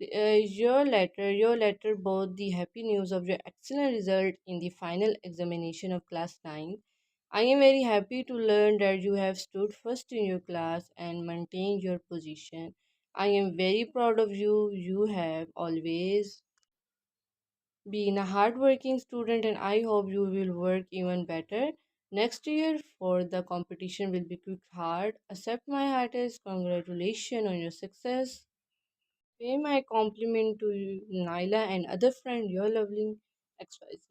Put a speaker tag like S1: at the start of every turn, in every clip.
S1: Your letter brought the happy news of your excellent result in the final examination of class 9. I am very happy to learn that you have stood first in your class and maintained your position. I am very proud of you. You have always been a hardworking student, and I hope you will work even better next year, for the competition will be quick hard. Accept my heartiest congratulations on your success. Pay my compliment to Naila and other friend, your lovely XYZ.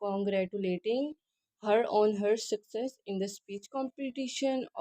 S1: congratulating her on her success in the speech competition.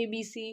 S1: ABC,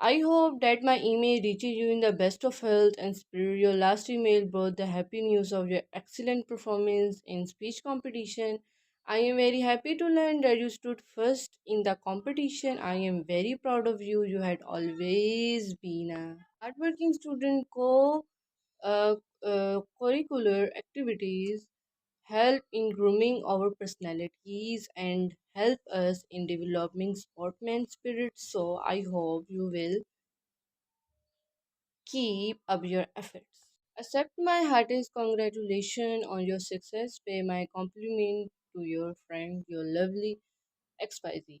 S1: I hope that my email reaches you in the best of health and spirit. Your last email brought the happy news of your excellent performance in speech competition. I am very happy to learn that you stood first in the competition. I am very proud of you. You had always been a hardworking student. Uh, Curricular activities help in grooming our personalities and help us in developing sportsman spirit. So I hope you will keep up your efforts. Accept my heartiest congratulations on your success. Pay my compliment to your friend, your lovely XYZ.